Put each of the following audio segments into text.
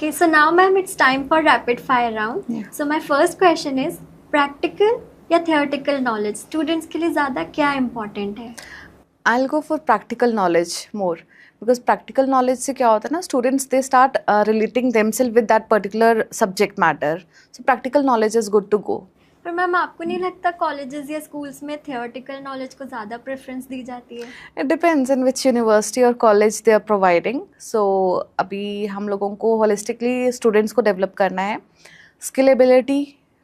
Okay, so now ma'am, it's time for rapid fire round. Yeah. So my first question is practical या theoretical knowledge students के लिए ज़्यादा क्या important है? I'll go for practical knowledge more because practical knowledge से क्या होता है ना, students they start relating themselves with that particular subject matter. So practical knowledge is good to go. पर मैम आपको नहीं लगता कॉलेजेस या स्कूल्स में theoretical knowledge को ज़्यादा प्रेफरेंस दी जाती है? It depends in which university or college they are providing. So अभी हम लोगों को holistically students को develop करना है, skill ability,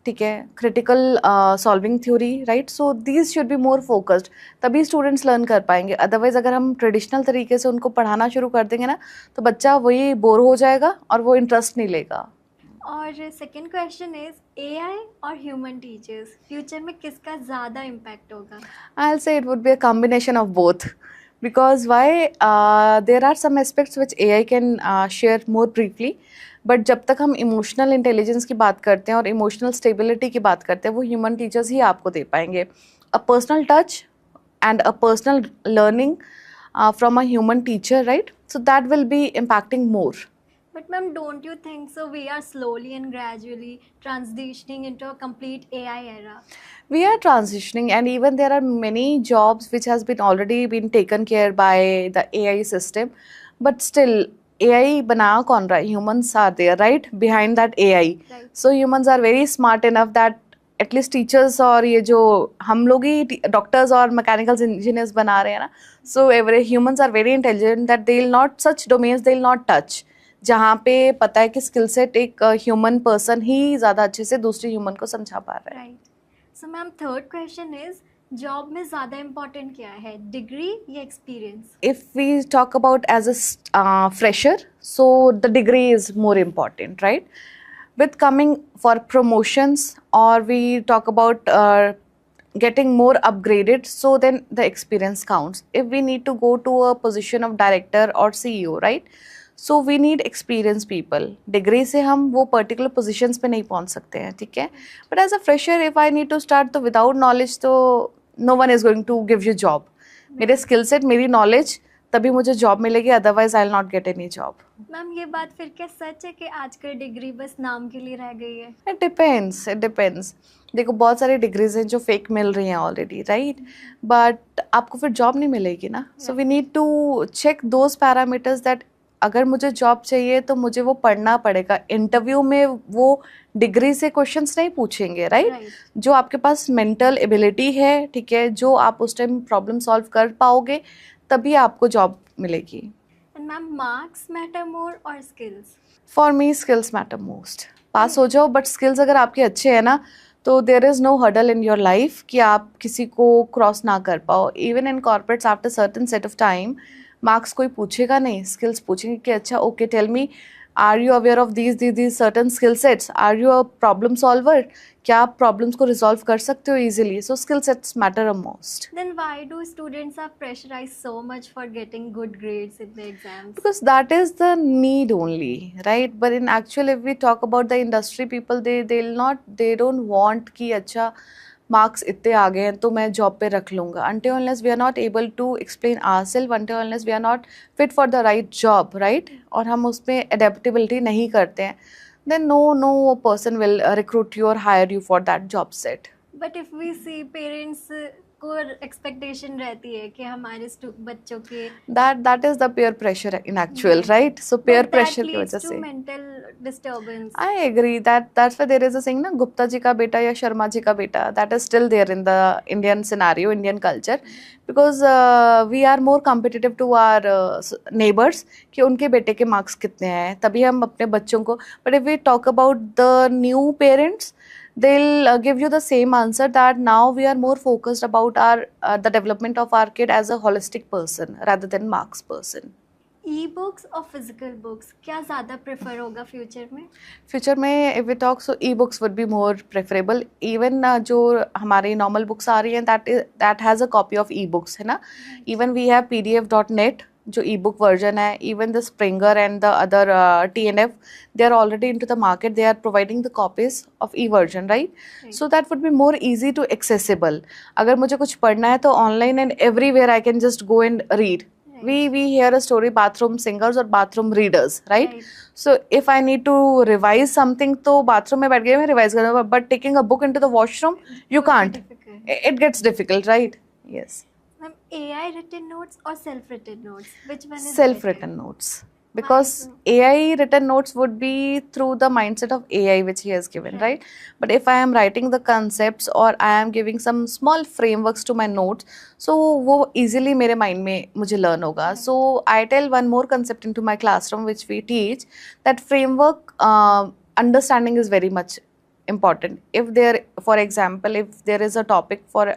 ठीक है, critical solving theory, right. So these should be more focused, तभी स्टूडेंट्स लर्न कर पाएंगे. अदरवाइज अगर हम ट्रेडिशनल तरीके से उनको पढ़ाना शुरू कर देंगे ना, तो बच्चा वही बोर हो जाएगा और वो इंटरेस्ट नहीं लेगा. और सेकंड क्वेश्चन इज एआई और ह्यूमन टीचर्स फ्यूचर में किसका ज़्यादा इम्पैक्ट होगा? I'll say it would be a combination of both. Because why? There are some aspects which AI can share more briefly. But जब तक हम इमोशनल इंटेलिजेंस की बात करते हैं और इमोशनल स्टेबिलिटी की बात करते हैं, वो ह्यूमन टीचर्स ही आपको दे पाएंगे. A personal touch and a personal learning from a human teacher, right. So that will be impacting more. But ma'am, don't you think so? We are slowly and gradually transitioning into a complete AI era. We are transitioning, and even there are many jobs which has been already been taken care by the AI system, but still AI बना कौन रहा है? Humans are there, right, behind that AI. Right. So humans are very smart enough that at least teachers और ये जो हम लोग ही doctors और मैकेनिकल इंजीनियर्स बना रहे हैं ना, so every humans are very intelligent that they will not such domains they will not touch, जहाँ पे पता है कि स्किल सेट एक ह्यूमन पर्सन ही ज़्यादा अच्छे से दूसरी ह्यूमन को समझा पा रहा है. Right. So ma'am third question is job में ज़्यादा इम्पोर्टेंट क्या है, डिग्री या experience? If we talk about as a fresher, so the degree is more important, right? With coming for promotions or we talk about getting more upgraded, so then the experience counts. If we need to go to a position of director or CEO, right? So we need experienced people. Degree से हम वो particular positions पे नहीं पहुंच सकते हैं, ठीक है. But as a fresher, if I need to start तो without knowledge, तो no one is going to give you job. मेरे skill set, मेरी knowledge, तभी मुझे जॉब मिलेगी, otherwise I will not get any job. Ma'am ये बात फिर क्या सच है कि आजकल डिग्री बस नाम के लिए रह गई है? It depends. देखो बहुत सारी डिग्रीज हैं जो फेक मिल रही हैं ऑलरेडी, राइट, बट आपको फिर जॉब नहीं मिलेगी ना. So we need to check those parameters that अगर मुझे जॉब चाहिए तो मुझे वो पढ़ना पड़ेगा. इंटरव्यू में वो डिग्री से क्वेश्चंस नहीं पूछेंगे, राइट. जो आपके पास मेंटल एबिलिटी है, ठीक है, जो आप उस टाइम प्रॉब्लम सॉल्व कर पाओगे, तभी आपको जॉब मिलेगी. And ma'am marks matter more और skills? For me skills matter most. Pass हो जाओ, बट स्किल्स अगर आपके अच्छे हैं ना, तो there is no hurdle in your life कि आप किसी को क्रॉस ना कर पाओ. Even in corporates after certain set of time marks कोई पूछेगा नहीं, स्किल्स पूछेंगे कि अच्छा okay tell me, are you aware of these certain skill sets, are you a problem solver, क्या आप प्रॉब्लम्स को रिजॉल्व कर सकते हो easily. So skill sets matter most. Then why do students are pressurized so much for getting good grades in the exams? Because that is the need only, right? But in actual, if we talk about the industry people, they don't want कि अच्छा marks इतने आ गए हैं तो मैं job पे रख लूँगा. until unless we are not able to explain ourselves, until unless we are not fit for the right job, right? और हम उसमें adaptability नहीं करते हैं, then no person will recruit you or hire you for that job set. But if we see parents को expectation रहती है कि हमारे बच्चों के that is the peer pressure in actual, right? So peer pressure की वजह से mental disturbance. I agree that's why there is a saying ना, गुप्ता जी का बेटा या शर्मा जी का बेटा, that is still there in the Indian scenario, Indian culture, because we are more competitive to our neighbors कि उनके बेटे के मार्क्स कितने हैं, तभी हम अपने बच्चों को. But if we talk about the new parents, they'll give you the same answer that now we are more focused about our the development of our kid as a holistic person rather than marks person. Ebooks और physical books क्या ज़्यादा prefer होगा future में? Future में if we talk, so e books would be more preferable. Even जो हमारी normal books आ रही हैं that has a copy of e books, है ना. इवन वी हैव pdf.net जो ई बुक वर्जन है. Even the Springer and the other TNF, they are already in to the market, they are providing the copies of e version, right. So that would be more easy to accessible. अगर मुझे कुछ पढ़ना है तो online and everywhere I can just go and read. We hear a story, bathroom singers or bathroom readers, right? Right. So if I need to revise something, तो bathroom में बैठ के मैं revise करूँगा, but taking a book into the washroom, you Would be can't. difficult. It gets difficult, right? Yes. Ma'am, AI written notes or self-written notes? Which one is Self-written notes. Because so? AI written notes would be through the mindset of AI which he has given, right? But if I am writing the concepts or I am giving some small frameworks to my notes, so वो easily मेरे mind में मुझे learn होगा. So I tell one more concept into my classroom which we teach, that framework understanding is very much important. If there, for example, if there is a topic for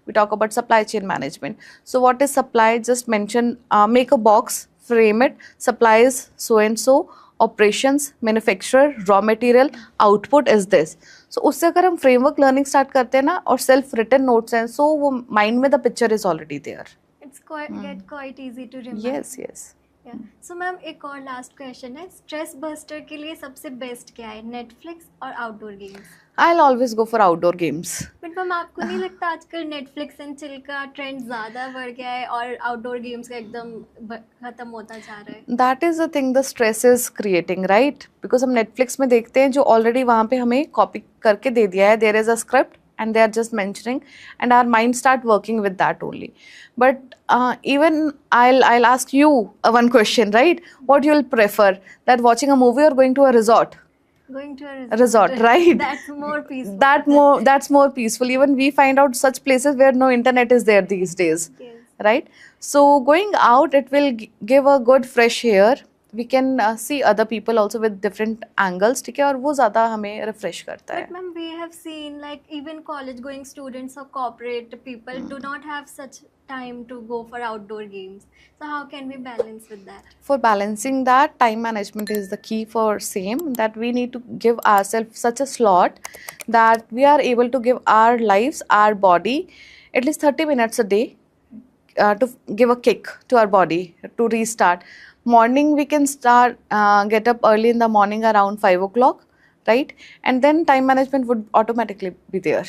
we talk about supply chain management, so what is supply? Just mention, make a box, frame it, supplies so and so, operations, manufacturer, raw material, output is this. So उससे अगर हम framework learning start करते हैं ना, और self written notes हैं, so वो mind में the picture is already there. It's quite easy to remember. Yes. Yeah. So ma'am एक और लास्ट क्वेश्चन है, स्ट्रेस बस्टर के लिए सबसे बेस्ट क्या है, नेटफ्लिक्स और outdoor games? I'll always go for outdoor games. But ma'am आपको नहीं लगता आजकल नेटफ्लिक्स एंड चिल का ट्रेंड ज़्यादा बढ़ गया है और आउटडोर गेम्स का एकदम खत्म होता जा रहा है? That is the thing the stress is creating, right? Because हम Netflix में देखते हैं जो already वहाँ पे हमें copy करके दे दिया है, there is a script and they are just mentioning and our mind start working with that only. But even I'll ask you one question, right? What you'll prefer, that watching a movie or going to a resort? Going to a Resort, right? That's more peaceful. That's more peaceful. Even we find out such places where no internet is there these days, Yes. right? So going out, it will give a good fresh air. We can see other people also with different angles, ठीक है, और वो ज़्यादा हमें refresh करता है. But ma'am, we have seen like even college going students or corporate people do not have such time to go for outdoor games. So how can we balance with that? For balancing that, time management is the key for same, that we need to give ourselves such a slot that we are able to give our lives, our body, at least 30 minutes a day to give a kick to our body to restart. Morning we can start, get up early in the morning around 5 o'clock, right? And then time management would automatically be there.